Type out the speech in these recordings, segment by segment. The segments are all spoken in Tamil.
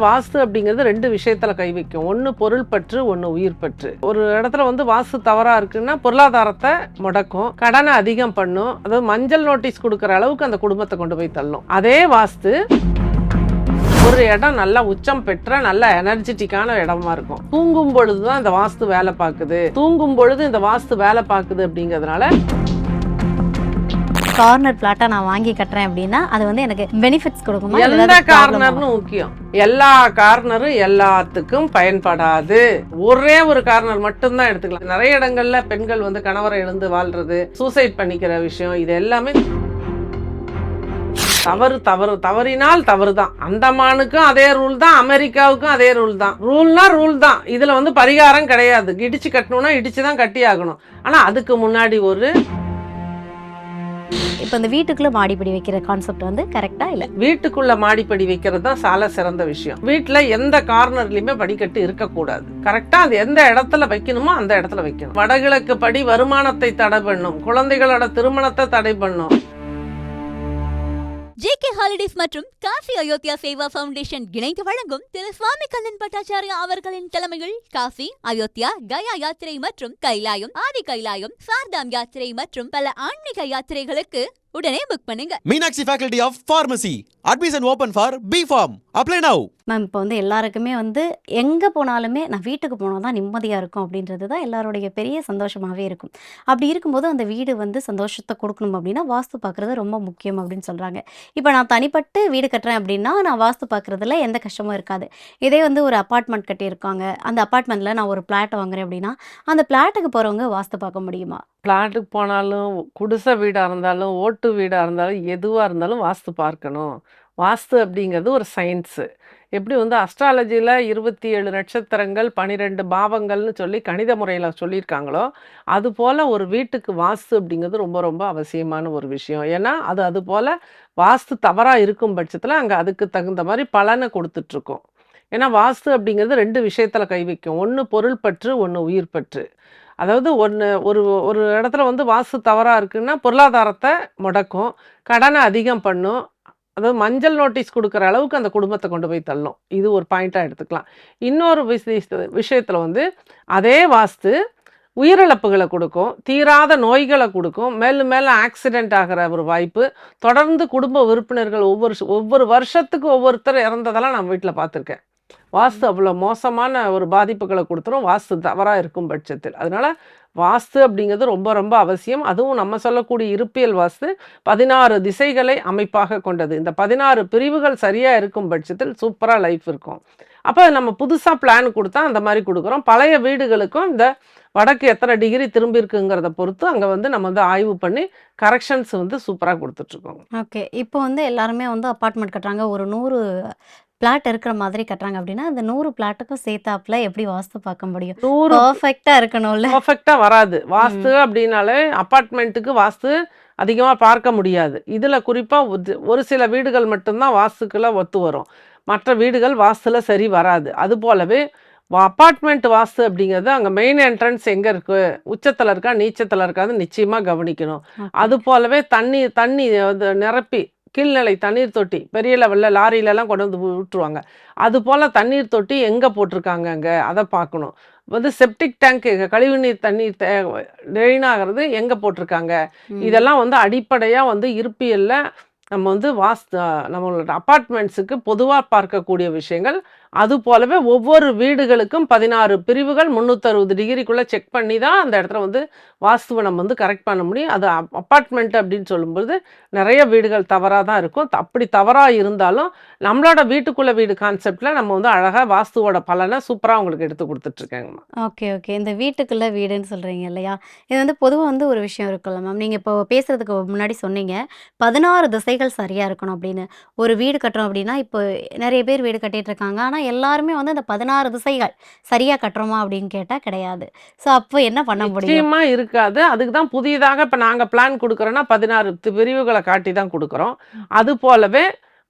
வாஸ்து அப்படிங்கிறது 2 விஷயத்துல கை வைக்கும். ஒன்று பொருள் பற்று, ஒன்று உயிர் பற்று. ஒரு இடத்துல வந்து வாஸ்து தவறா இருக்குன்னா பொருளாதாரத்தை முடக்கும், கடனை அதிகம் பண்ணும், அதாவது மஞ்சள் நோட்டீஸ் கொடுக்குற அளவுக்கு அந்த குடும்பத்தை கொண்டு போய் தள்ளும். அதே வாஸ்து ஒரு இடம் நல்லா உச்சம் பெற்ற நல்ல எனர்ஜெட்டிக்கான இடமா இருக்கும். தூங்கும் பொழுதுதான் இந்த வாஸ்து வேலை பார்க்குது, தூங்கும் பொழுது இந்த வாஸ்து வேலை பார்க்குது அப்படிங்கிறதுனால கார்னர் பிளாட்டா நான் வாங்கி கட்டுறேன் அப்படின்னா அது வந்து எனக்கு பெனிஃபிட்ஸ் கொடுக்குமா? எந்த கார்னர்னு முக்கியம். எல்லா கார்னரும் எல்லாத்துக்கும் பயன்படாது. ஒரே ஒரு கார்னர் மட்டும்தான் எடுத்துக்கலாம். நிறைய இடங்கள்ல பெண்கள் வந்து கணவரை இழந்து வாழ்றது, சூசைட் பண்ணிக்கிற விஷயம், இது எல்லாமே தவறினால் தவறு தான். அந்தமானுக்கும் அதே ரூல் தான், அமெரிக்காவுக்கும் அதே ரூல் தான். ரூல்னா ரூல் தான். இதுல வந்து பரிகாரம் கிடையாது. இடிச்சு கட்டணும்னா இடிச்சுதான் கட்டி ஆகணும். ஆனா அதுக்கு முன்னாடி ஒரு இப்போ இந்த வீட்டுக்குள்ள மாடிப்படி வைக்கிற கான்செப்ட் வந்து கரெக்டா இல்ல? வீட்டுக்குள்ள மாடிப்படி வைக்கிறது தான் சால சிறந்த விஷயம். வீட்டுல எந்த கார்னர்லயுமே படிக்கட்டு இருக்கக்கூடாது. கரெக்டா அது எந்த இடத்துல வைக்கணுமோ அந்த இடத்துல வைக்கணும். வடகிழக்கு படி வருமானத்தை தடை பண்ணும், குழந்தைகளோட திருமணத்தை தடை பண்ணும். JK ஹாலிடேஸ் மற்றும் காசி அயோத்தியா சேவா ஃபவுண்டேஷன் இணைந்து வழங்கும் திரு சுவாமி கண்ணன் பட்டாச்சாரியா அவர்களின் தலைமையில் காசி, அயோத்தியா, கயா யாத்திரை மற்றும் கைலாயம், ஆதி கைலாயம், சார்தாம் யாத்திரை மற்றும் பல ஆன்மீக யாத்திரைகளுக்கு உடனே புக் பண்ணுங்க. Meenakshi faculty of pharmacy admission open for B.Pharm. Apply now. Ma'am இப்போ வந்து எல்லாருக்குமே வந்து எங்கே போனாலுமே நான் வீட்டுக்கு போனால் தான் நிம்மதியாக இருக்கும் அப்படின்றது தான் எல்லாருடைய பெரிய சந்தோஷமாகவே இருக்கும். அப்படி இருக்கும்போது அந்த வீடு வந்து சந்தோஷத்தை கொடுக்கணும் அப்படின்னா வாஸ்து பார்க்குறது ரொம்ப முக்கியம் அப்படின்னு சொல்கிறாங்க. இப்போ நான் தனிப்பட்டு வீடு கட்டுறேன் அப்படின்னா நான் வாஸ்து பார்க்குறதுல எந்த கஷ்டமும் இருக்காது. இதே வந்து ஒரு அப்பார்ட்மெண்ட் கட்டியிருக்காங்க, அந்த அப்பார்ட்மெண்ட்டில் நான் ஒரு பிளாட் வாங்குறேன் அப்படின்னா அந்த பிளாட்டுக்கு போகிறவங்க வாஸ்து பார்க்க முடியுமா? பிளாட்டுக்கு போனாலும், குடிசை வீடாக இருந்தாலும், ஓட்டு வீடாக இருந்தாலும், எதுவாக இருந்தாலும் வாஸ்து பார்க்கணும். வாஸ்து அப்படிங்கிறது ஒரு சயின்ஸு. எப்படி வந்து அஸ்ட்ராலஜியில் 27 நட்சத்திரங்கள் 12 பாவங்கள்னு சொல்லி கணித முறையில் சொல்லியிருக்காங்களோ, அதுபோல் ஒரு வீட்டுக்கு வாஸ்து அப்படிங்கிறது ரொம்ப ரொம்ப அவசியமான ஒரு விஷயம். ஏன்னா அதுபோல் வாஸ்து தவறாக இருக்கும் பட்சத்தில் அங்கே அதுக்கு தகுந்த மாதிரி பலனை கொடுத்துட்ருக்கோம். ஏன்னா வாஸ்து அப்படிங்கிறது 2 விஷயத்தில் கை வைக்கும். ஒன்று பொருள் பற்று, ஒன்று உயிர் பற்று. அதாவது ஒரு இடத்துல வந்து வாஸ்து தவறாக இருக்குன்னா பொருளாதாரத்தை முடக்கும், கடனை அதிகம் பண்ணும், அதாவது மஞ்சள் நோட்டீஸ் கொடுக்குற அளவுக்கு அந்த குடும்பத்தை கொண்டு போய் தள்ளும். இது ஒரு பாயிண்ட்டாக எடுத்துக்கலாம். இன்னொரு விஷயத்தில் வந்து அதே வாஸ்து உயிரிழப்புகளை கொடுக்கும், தீராத நோய்களை கொடுக்கும், மேலும் மேலும் ஆக்சிடென்ட் ஆகிற ஒரு வாய்ப்பு, தொடர்ந்து குடும்ப உறுப்பினர்கள் ஒவ்வொரு வருஷத்துக்கு ஒவ்வொருத்தர் இறந்ததெல்லாம் நான் வீட்டில் பார்த்துருக்கேன். வாஸ்து அவ்வளோ மோசமான ஒரு பாதிப்புகளை கொடுத்துரும் வாஸ்து தவறாக இருக்கும் பட்சத்தில். அதனால வாஸ்து அப்படிங்கிறது ரொம்ப ரொம்ப அவசியம். அதுவும் நம்ம சொல்லக்கூடிய இருப்பியல் வாஸ்து 16 திசைகளை அமைப்பாக கொண்டது. இந்த 16 பிரிவுகள் சரியாக இருக்கும் பட்சத்தில் சூப்பராக லைஃப் இருக்கும். அப்போ நம்ம புதுசாக பிளான் கொடுத்தா அந்த மாதிரி கொடுக்குறோம். பழைய வீடுகளுக்கும் இந்த வடக்கு எத்தனை டிகிரி திரும்பி இருக்குங்கிறத பொறுத்து அங்கே வந்து நம்ம வந்து ஆய்வு பண்ணி கரெக்ஷன்ஸ் வந்து சூப்பராக கொடுத்துட்ருக்கோம். ஓகே. இப்போ வந்து எல்லாருமே வந்து அப்பார்ட்மெண்ட் கட்டுறாங்க, ஒரு 100 பிளாட் இருக்கிற மாதிரி கட்டுறாங்க அப்படின்னா அந்த 100 பிளாட்டுக்கும் சேர்த்தாப்புல எப்படி வாஸ்து பார்க்க முடியும்? 100 பர்ஃபெக்டா இருக்கணும்ல. பர்ஃபெக்டாக வராது. வாஸ்து அப்படின்னாலே அப்பார்ட்மெண்ட்டுக்கு வாஸ்து அதிகமாக பார்க்க முடியாது. இதில் குறிப்பாக ஒரு சில வீடுகள் மட்டும்தான் வாஸ்துக்குள்ள ஒத்து வரும், மற்ற வீடுகள் வாஸ்துல சரி வராது. அது போலவே அப்பார்ட்மெண்ட் வாஸ்து அப்படிங்கிறது அங்கே மெயின் என்ட்ரன்ஸ் எங்கே இருக்குது, உச்சத்தில் இருக்கா நீச்சத்தில் இருக்காது நிச்சயமாக கவனிக்கணும். அது போலவே தண்ணி வந்து நிரப்பி கீழ்நிலை தண்ணீர் தொட்டி பெரிய லெவலில் லாரியிலலாம் கொண்டு வந்து விட்டுருவாங்க. அது போல் தண்ணீர் தொட்டி எங்கே போட்டிருக்காங்க அங்கே அதை பார்க்கணும். வந்து செப்டிக் டேங்க் கழிவுநீர் தண்ணீர் ட்ரெயின் ஆகிறது எங்கே போட்டிருக்காங்க, இதெல்லாம் வந்து அடிப்படையாக வந்து இருப்பியலில் நம்ம வந்து நம்மளோட அப்பார்ட்மெண்ட்ஸுக்கு பொதுவாக பார்க்கக்கூடிய விஷயங்கள். அது போலவே ஒவ்வொரு வீடுகளுக்கும் 16 பிரிவுகள் 360 டிகிரிக்குள்ளே செக் பண்ணி தான் அந்த இடத்துல வந்து வாஸ்துவை நம்ம வந்து கரெக்ட் பண்ண முடியும். அது அப்பார்ட்மெண்ட் அப்படின்னு சொல்லும்போது நிறைய வீடுகள் தவறாக தான் இருக்கும். அப்படி தவறாக இருந்தாலும் நம்மளோட வீட்டுக்குள்ளே வீடு கான்செப்டில் நம்ம வந்து அழகாக வாஸ்துவோட பலனை சூப்பராக உங்களுக்கு எடுத்து கொடுத்துட்ருக்கேங்கம்மா. Okay, okay. இந்த வீட்டுக்குள்ள வீடுன்னு சொல்றீங்க இல்லையா? இது வந்து பொதுவாக வந்து ஒரு விஷயம் இருக்குல்ல மேம், நீங்கள் இப்போ பேசுறதுக்கு முன்னாடி சொன்னீங்க 16 திசைகள் சரியா இருக்கணும் அப்படின்னு. ஒரு வீடு கட்டுறோம் அப்படின்னா இப்போ நிறைய பேர் வீடு கட்டிட்டு இருக்காங்க, ஆனால் எல்லாருமே வந்து அந்த 16 திசைகள் சரியா கட்டுறோமா அப்படின்னு கேட்டால் கிடையாது. ஸோ அப்போ என்ன பண்ண முடியும்? நிச்சயமா இருக்காது. அதுக்கு தான் புதியதாக இப்போ நாங்கள் பிளான் கொடுக்குறோன்னா 16 பிரிவுகளை காட்டி தான் கொடுக்குறோம். அது போலவே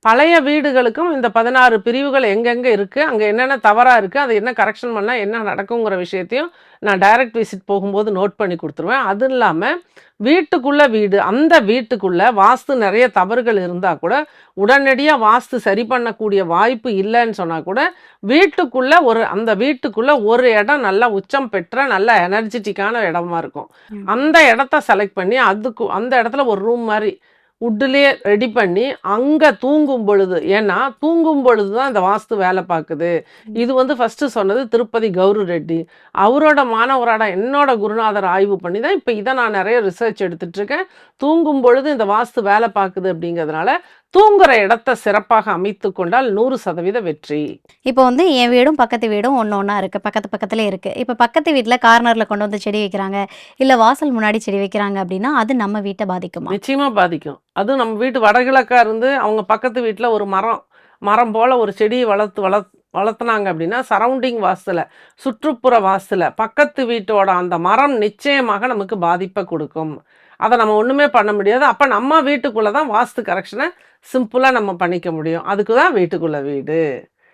பழைய வீடுகளுக்கும் இந்த 16 பிரிவுகள் எங்கெங்கே இருக்குது, அங்கே என்னென்ன தவறாக இருக்குது, அதை என்ன கரெக்ஷன் பண்ணால் என்ன நடக்குங்கிற விஷயத்தையும் நான் டைரக்ட் விசிட் போகும்போது நோட் பண்ணி கொடுத்துருவேன். அது இல்லாமல் வீட்டுக்குள்ளே வீடு, அந்த வீட்டுக்குள்ளே வாஸ்து நிறைய தவறுகள் இருந்தால் கூட உடனடியாக வாஸ்து சரி பண்ணக்கூடிய வாய்ப்பு இல்லைன்னு சொன்னால் கூட வீட்டுக்குள்ளே அந்த வீட்டுக்குள்ளே ஒரு இடம் நல்லா உச்சம் பெற்ற நல்ல எனர்ஜெட்டிக்கான இடமா இருக்கும். அந்த இடத்த செலக்ட் பண்ணி அந்த இடத்துல ஒரு ரூம் மாதிரி உட்டுலேயே ரெடி பண்ணி அங்கே தூங்கும் பொழுது, ஏன்னா தூங்கும் பொழுது தான் இந்த வாஸ்து வேலை பார்க்குது. இது வந்து ஃபஸ்ட்டு சொன்னது திருப்பதி கௌரு ரெட்டி. அவரோட மாணவரோட என்னோட குருநாதர் ஆய்வு பண்ணி தான் இப்போ இதை நான் நிறைய ரிசர்ச் எடுத்துட்ருக்கேன். தூங்கும் பொழுது இந்த வாஸ்து வேலை பார்க்குது அப்படிங்கிறதுனால தூங்குற இடத்த சிறப்பாக அமைத்து கொண்டால் 100% வெற்றி. இப்போ வந்து என் வீடும் பக்கத்து வீடும் ஒன்றா இருக்குது, பக்கத்துலேயே இருக்குது. இப்போ பக்கத்து வீட்டில் கார்னரில் கொண்டு வந்து செடி வைக்கிறாங்க, இல்லை வாசல் முன்னாடி செடி வைக்கிறாங்க அப்படின்னா அது நம்ம வீட்டை பாதிக்குமா? நிச்சயமாக பாதிக்கும். அதுவும் நம்ம வீட்டு வடகிழக்காக இருந்து அவங்க பக்கத்து வீட்டில் ஒரு மரம் போல் ஒரு செடியை வளர்த்துனாங்க அப்படின்னா சரௌண்டிங் வாஸ்துல, சுற்றுப்புற வாஸ்துல பக்கத்து வீட்டோட அந்த மரம் நிச்சயமாக நமக்கு பாதிப்பை கொடுக்கும். அதை நம்ம ஒன்றுமே பண்ண முடியாது. அப்போ நம்ம வீட்டுக்குள்ளே தான் வாஸ்து கரெக்ஷனை சிம்பிளாக நம்ம பண்ணிக்க முடியும். அதுக்கு தான் வீட்டுக்குள்ளே வீடு.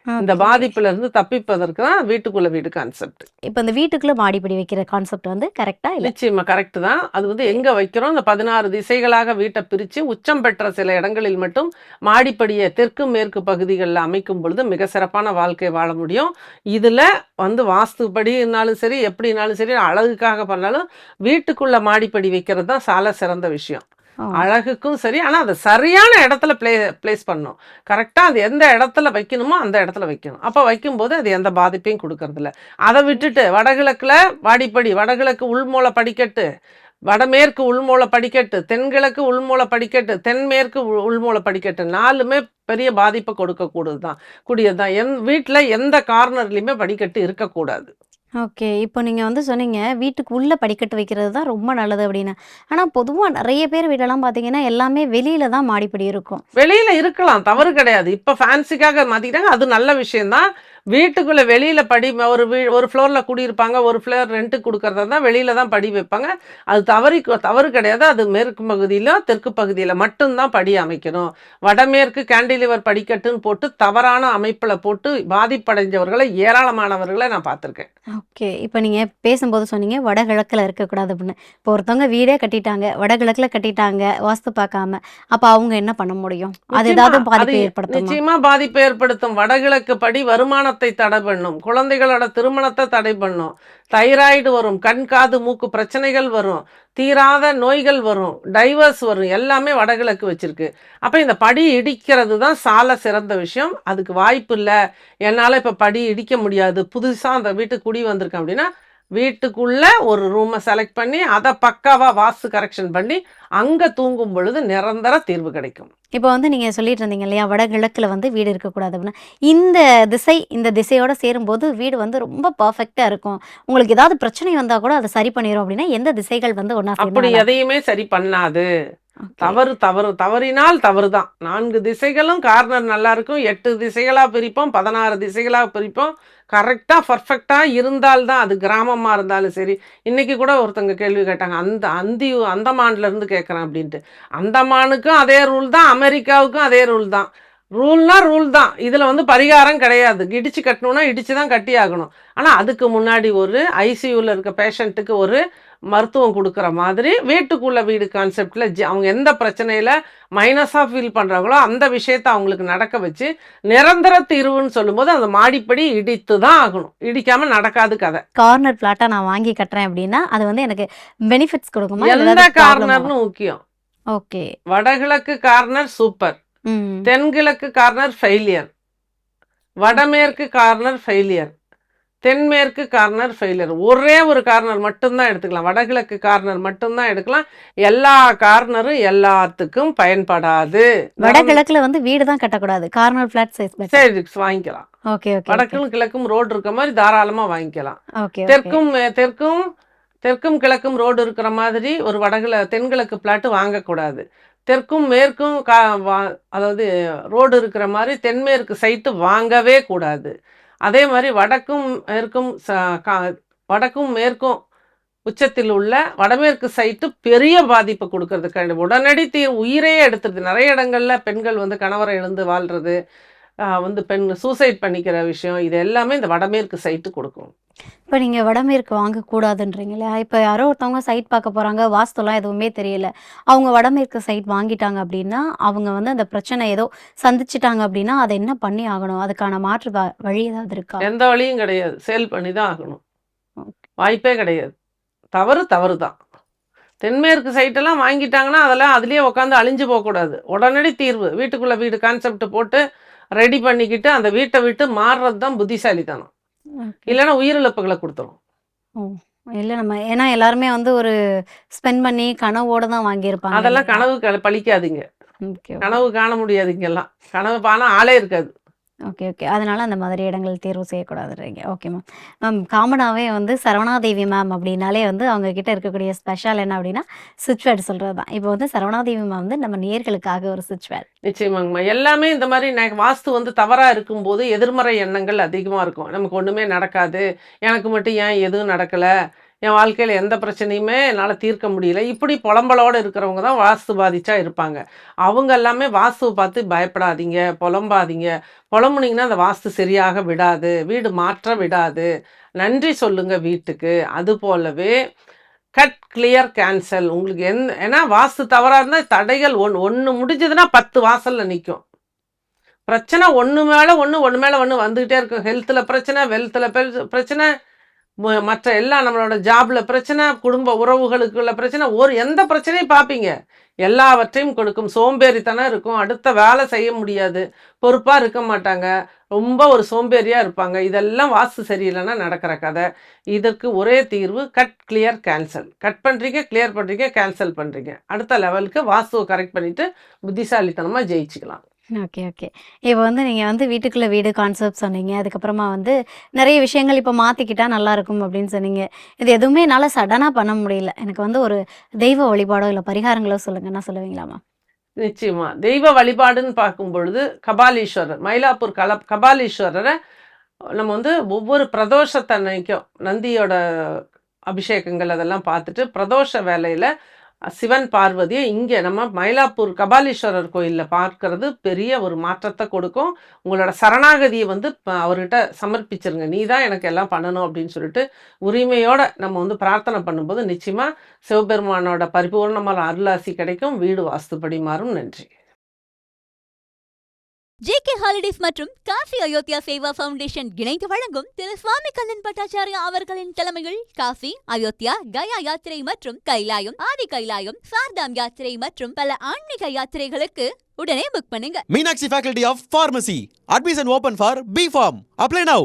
இந்த ஓகே. பாதிப்புலேருந்து தப்பிப்பதற்கு தான் வீட்டுக்குள்ளே வீடு கான்செப்ட். இப்போ இந்த வீட்டுக்குள்ளே மாடிப்படி வைக்கிற கான்செப்ட் வந்து கரெக்டாக இல்லை? நிச்சயமா கரெக்ட் தான். அது வந்து எங்கே வைக்கிறோம், இந்த 16 திசைகளாக வீட்டை பிரித்து உச்சம் பெற்ற சில இடங்களில் மட்டும் மாடிப்படியை தெற்கு மேற்கு பகுதிகளில் அமைக்கும் பொழுது மிக சிறப்பான வாழ்க்கை வாழ முடியும். இதில் வந்து வாஸ்துபடினாலும் சரி எப்படினாலும் சரி அழகுக்காக பண்ணாலும் வீட்டுக்குள்ளே மாடிப்படி வைக்கிறது தான் சால சிறந்த விஷயம். ஓ. அழகுக்கும் சரி, ஆனால் அதை சரியான இடத்துல பிளேஸ் பண்ணணும். கரெக்டாக அது எந்த இடத்துல வைக்கணுமோ அந்த இடத்துல வைக்கணும். அப்போ வைக்கும்போது அது எந்த பாதிப்பையும் கொடுக்கறதில்ல. அதை விட்டுட்டு வடகிழக்கில் வாடிப்படி, வடகிழக்கு உள்மூல படிக்கட்டு, வடமேற்கு உள்மூல படிக்கட்டு, தென்கிழக்கு உள்மூல படிக்கட்டு, தென்மேற்கு உள்மூல படிக்கட்டு 4மே பெரிய பாதிப்பை கொடுக்கக்கூடது தான் கூடியது தான். வீட்டில் எந்த கார்னர்லையுமே படிக்கட்டு இருக்கக்கூடாது. ஓகே. இப்போ நீங்கள் வந்து சொன்னீங்க வீட்டுக்கு உள்ளே படிக்கட்டு வைக்கிறது தான் ரொம்ப நல்லது அப்படின்னு. ஆனால் பொதுவாக நிறைய பேர் வீடெல்லாம் பார்த்தீங்கன்னா எல்லாமே வெளியில தான் மாடிப்படி இருக்கும். வெளியில இருக்கலாம், தவறு கிடையாது. இப்போ ஃபேன்சிக்காக மாத்திக்கிட்டாங்க, அது நல்ல விஷயம்தான். வீட்டுக்குள்ள வெளியில ஒரு ஃப்ளோர்ல குடியிருப்பாங்க, ஒரு ஃப்ளோர் ரெண்ட்டுக்கு கொடுக்கறதா தான் வெளியில தான் படி வைப்பாங்க. அது தவறு கிடையாது. அது மேற்கு பகுதியில தெற்கு பகுதியில மட்டும்தான் படி அமைக்கணும். வடமேற்கு கேண்டிலிவர் படிக்கட்டுன்னு போட்டு தவறான அமைப்புல போட்டு பாதிப்படைஞ்சவர்களை ஏராளமானவர்களை நான் பார்த்துருக்கேன். ஓகே. இப்போ நீங்கள் பேசும்போது சொன்னீங்க வடகிழக்கில் இருக்கக்கூடாது அப்படின்னு. இப்போ ஒருத்தவங்க வீடே கட்டிட்டாங்க, வடகிழக்கில் கட்டிட்டாங்க, வாஸ்து பார்க்காம. அப்போ அவங்க என்ன பண்ண முடியும்? அது நிச்சயமா ஏதாவது அது பாதிப்பை ஏற்படுத்துமா? நிச்சயமா பாதிப்பை ஏற்படுத்தும். வடகிழக்கு படி வருமானத்தை தடை பண்ணும், குழந்தைகளோட திருமணத்தை தடை பண்ணும், தைராய்டு வரும், கண் காது மூக்கு பிரச்சனைகள் வரும், தீராத நோய்கள் வரும், டைவர்ஸ் வரும், எல்லாமே வடகிழக்கு வச்சிருக்கு. அப்போ இந்த படி இடிக்கிறது தான் சால சிறந்த விஷயம். அதுக்கு வாய்ப்பு இல்லை, என்னால் இப்போ படி இடிக்க முடியாது, புதுசாக அந்த வீட்டுக்கு குடி வந்திருக்கேன் அப்படின்னா வீட்டுக்குள்ள ஒரு ரூமை செலக்ட் பண்ணி அதை பக்காவாக வாஸ்து கரெக்ஷன் பண்ணி அங்கே தூங்கும் பொழுது நிரந்தர தீர்வு கிடைக்கும். இப்போ வந்து நீங்கள் சொல்லிட்டு இருந்தீங்க இல்லையா, வடகிழக்கில் வந்து வீடு இருக்கக்கூடாது அப்படின்னா, இந்த திசையோட சேரும்போது வீடு வந்து ரொம்ப பர்ஃபெக்டாக இருக்கும். உங்களுக்கு ஏதாவது பிரச்சனை வந்தால் கூட அதை சரி பண்ணிடும் அப்படின்னா எந்த திசைகள் வந்து ஒன்றா சேர்ந்தா அப்படி நல்லா எதையுமே சரி பண்ணாது. ஓகே. தவறினால் தவறு தான். 4 திசைகளும் கார்னர் நல்லா இருக்கும். 8 திசைகளாக பிரிப்போம், 16 திசைகளாக பிரிப்போம். கரெக்டாக பர்ஃபெக்டாக இருந்தால்தான், அது கிராமமாக இருந்தாலும் சரி. இன்னைக்கு கூட ஒருத்தங்க கேள்வி கேட்டாங்க, அந்தமான்ல இருந்து கேட்குறேன் அப்படின்ட்டு. அந்தமானுக்கும் அதே ரூல் தான், அமெரிக்காவுக்கும் அதே ரூல் தான். ரூல் தான். இதில் வந்து பரிகாரம் கிடையாது. இடிச்சு கட்டணும்னா இடிச்சு தான் கட்டி ஆகணும். ஆனால் அதுக்கு முன்னாடி ஒரு ஐசியூவில் இருக்க பேஷண்ட்டுக்கு ஒரு மருத்துவம் கொடுக்குற மாதிரி வீட்டுக்குள்ள வீடு கான்செப்டில் அவங்க எந்த பிரச்சனையில் மைனஸாக ஃபீல் பண்ணுறாங்களோ அந்த விஷயத்தை அவங்களுக்கு நடக்க வச்சு நிரந்தர தீர்வுன்னு சொல்லும்போது அந்த மாடிப்படி இடித்து தான் ஆகணும். இடிக்காமல் நடக்காது கதை. கார்னர் பிளாட்டாக நான் வாங்கி கட்டுறேன் அப்படின்னா அது வந்து எனக்கு பெனிஃபிட்ஸ் கொடுக்குமா? இல்லை எந்த ஏதாவது ப்ராப்ளமாவா? கார்னர்னு முக்கியம். ஓகே. வடகிழக்கு கார்னர் சூப்பர், ம். தென்கிழக்கு கார்னர் ஃபெயிலியர், வடமேற்கு கார்னர் ஃபெயிலியர், தென்மேற்கு கார்னர் ஃபெயிலியர். ஒரே ஒரு கார்னர் மட்டும்தான் எடுத்துக்கலாம், வடகிழக்கு கார்னர் மட்டும்தான் எடுக்கலாம். எல்லா கார்னரும் எல்லாத்துக்கும் பயன்படாது. வடகிழக்குல வந்து வீடு தான் கட்டக்கூடாது, கார்னர் ஃபிளாட் சைஸ் பெட்டர். சரி வாங்கிக்கலாம். ஓகே ஓகே ஓகே வடக்கும் கிழக்கும் ரோடு இருக்க மாதிரி தாராளமாக வாங்கிக்கலாம். Okay okay. தெற்கும் கிழக்கும் ரோடு இருக்கிற மாதிரி ஒரு தென்கிழக்கு பிளாட்டு வாங்கக்கூடாது. தெற்கும் மேற்கும் அதாவது ரோடு இருக்கிற மாதிரி தென்மேற்கு சைட்டு வாங்கவே கூடாது. அதே மாதிரி வடக்கும் மேற்கும் உச்சத்தில் உள்ள வடமேற்கு சைட்டு பெரிய பாதிப்பு கொடுக்கறதுக்கு உடனடி உயிரையே எடுத்துருது. நிறைய இடங்கள்ல பெண்கள் வந்து கணவரை இழந்து வாழ்றது, வந்து பெண் சூசைட் பண்ணிக்கிற விஷயம், இது எல்லாமே இந்த வடமேற்கு சைட்டு கொடுக்கும். இப்போ நீங்கள் வடமேற்கு வாங்கக்கூடாதுன்றீங்க இல்லையா? இப்போ யாரோ ஒருத்தவங்க சைட் பார்க்க போகிறாங்க, வாஸ்துலாம் எதுவுமே தெரியல, அவங்க வடமேற்கு சைட் வாங்கிட்டாங்க அப்படின்னா, அவங்க வந்து அந்த பிரச்சனை ஏதோ சந்திச்சிட்டாங்க அப்படின்னா, அதை என்ன பண்ணி ஆகணும்? அதுக்கான மாற்று வழி ஏதாவது இருக்கா? எந்த வழியும் கிடையாது. சேல் பண்ணி தான் ஆகணும். ஓகே. வாய்ப்பே கிடையாது. தவறு தான். தென்மேற்கு சைட்டெல்லாம் வாங்கிட்டாங்கன்னா அதெல்லாம் அதுலேயே உட்காந்து அழிஞ்சு போகக்கூடாது. உடனடி தீர்வு. வீட்டுக்குள்ளே வீடு கான்செப்ட் போட்டு ரெடி பண்ணிக்கிட்டு அந்த வீட்டை விட்டு மாறுறது தான் புத்திசாலித்தனம். ஓகே. இல்லைன்னா உயிரிழப்புகளை கொடுத்துரும். ஓ! இல்ல நம்ம ஏன்னா எல்லாருமே வந்து ஒரு ஸ்பெண்ட் பண்ணி கனவோட தான் வாங்கியிருப்பாங்க அதெல்லாம் இல்லையா? கனவு பழிக்காதீங்க. Okay, okay. கனவு காண முடியாது இங்கெல்லாம். கனவு பானா ஆளே இருக்காது. Okay, okay. அதனால அந்த மாதிரி இடங்கள் தேர்வு செய்யக்கூடாதுன்றீங்க. Okay ma'am. மேம் காமனாவே வந்து சரவணாதேவி மேம் அப்படின்னாலே வந்து அவங்க கிட்ட இருக்கக்கூடிய ஸ்பெஷல் என்ன அப்படின்னா, சுவிட்ச் வேர்ட் சொல்றது தான். இப்போ வந்து சரவணாதேவி மேம் வந்து நம்ம நேயர்களுக்காக ஒரு சுவிட்ச் வேர்ட். நிச்சயமாங்கம்மா. எல்லாமே இந்த மாதிரி வாஸ்து வந்து தவறாக இருக்கும்போது எதிர்மறை எண்ணங்கள் அதிகமாக இருக்கும். நமக்கு ஒன்றுமே நடக்காது, எனக்கு மட்டும் ஏன் எதுவும் நடக்கலை, என் வாழ்க்கையில் எந்த பிரச்சனையுமே என்னால் தீர்க்க முடியல, இப்படி புலம்பலோடு இருக்கிறவங்க தான் வாஸ்து பாதிச்சா இருப்பாங்க. அவங்க எல்லாமே வாஸ்துவை பார்த்து பயப்படாதீங்க, புலம்பாதீங்க. புலம்புனீங்கன்னா அந்த வாஸ்து சரியாக விடாது, வீடு மாற்ற விடாது. நன்றி சொல்லுங்க வீட்டுக்கு. அது போலவே கட் கிளியர் கேன்சல். உங்களுக்கு ஏன்னா வாஸ்து தவறாக இருந்தால் தடைகள் ஒன்று முடிஞ்சதுன்னா 10 வாசலில் நிற்கும். பிரச்சனை ஒன்று மேலே ஒன்று வந்துக்கிட்டே இருக்கும். ஹெல்த்தில் பிரச்சனை, வெல்த்தில் பிரச்சனை, மற்ற எல்லாம் நம்மளோட ஜாப்ல பிரச்சனை, குடும்ப உறவுகளுக்குள்ள பிரச்சனை, எந்த பிரச்சனையும் பார்ப்பீங்க. எல்லாவற்றையும் கொடுக்கும். சோம்பேறித்தனம் இருக்கும், அடுத்த வேலை செய்ய முடியாது, பொறுப்பாக இருக்க மாட்டாங்க, ரொம்ப ஒரு சோம்பேறியாக இருப்பாங்க. இதெல்லாம் வாஸ்து சரியில்லைன்னா நடக்கிற கதை. இதற்கு ஒரே தீர்வு கட் கிளியர் கேன்சல். கட் பண்ணுறீங்க, கிளியர் பண்ணுறீங்க, கேன்சல் பண்ணுறீங்க. அடுத்த லெவலுக்கு வாஸ்துவை கரெக்ட் பண்ணிவிட்டு புத்திசாலித்தனமாக ஜெயிச்சுக்கலாம். Okay, okay. இப்போ வந்து நீங்க வந்து வீட்டுக்குள்ள வீடு கான்செப்ட் சொன்னீங்க. அதுக்கப்புறமா வந்து நிறைய விஷயங்கள் இப்போ மாத்திக்கிட்டா நல்லாயிருக்கும் அப்படின்னு சொன்னீங்க. இது எதுவுமே என்னால சடனா பண்ண முடியல. எனக்கு வந்து ஒரு தெய்வ வழிபாடோ இல்ல பரிகாரங்களோ சொல்லுங்கன்னா சொல்லுவீங்களாம்மா? நிச்சயமா. தெய்வ வழிபாடுன்னு பார்க்கும் பொழுது கபாலீஸ்வரர், மயிலாப்பூர் கபாலீஸ்வரரை நம்ம வந்து ஒவ்வொரு பிரதோஷத்தன்னைக்கும் நந்தியோட அபிஷேகங்கள் அதெல்லாம் பார்த்துட்டு பிரதோஷ வேலையில் சிவன் பார்வதியை இங்கே நம்ம மயிலாப்பூர் கபாலீஸ்வரர் கோயிலில் பார்க்கறது பெரிய ஒரு மாற்றத்தை கொடுக்கும். உங்களோட சரணாகதியை வந்து அவர்கிட்ட சமர்ப்பிச்சிருங்க. நீ தான் எனக்கு எல்லாம் பண்ணணும் அப்படின்னு சொல்லிட்டு உரிமையோடு நம்ம வந்து பிரார்த்தனை பண்ணும்போது நிச்சயமாக சிவபெருமானோட பரிபூர்ணமான அருளாசி கிடைக்கும். வீடு வாஸ்துப்படி மாறும். நன்றி. ஜேகே ஹாலிடேஸ் மற்றும் காசி அயோத்தியா சேவா ஃபவுண்டேஷன் இணைந்து வழங்கும் திரு சுவாமி கண்ணன் பட்டாச்சாரியா அவர்களின் தலைமையில் காசி, அயோத்தியா, கயா யாத்திரை மற்றும் கைலாயம், ஆதி கைலாயம், சார்தாம் யாத்திரை மற்றும் பல ஆன்மீக யாத்திரைகளுக்கு உடனே புக் பண்ணுங்க. Meenakshi Faculty of Pharmacy. Admission open for B Farm. Apply now.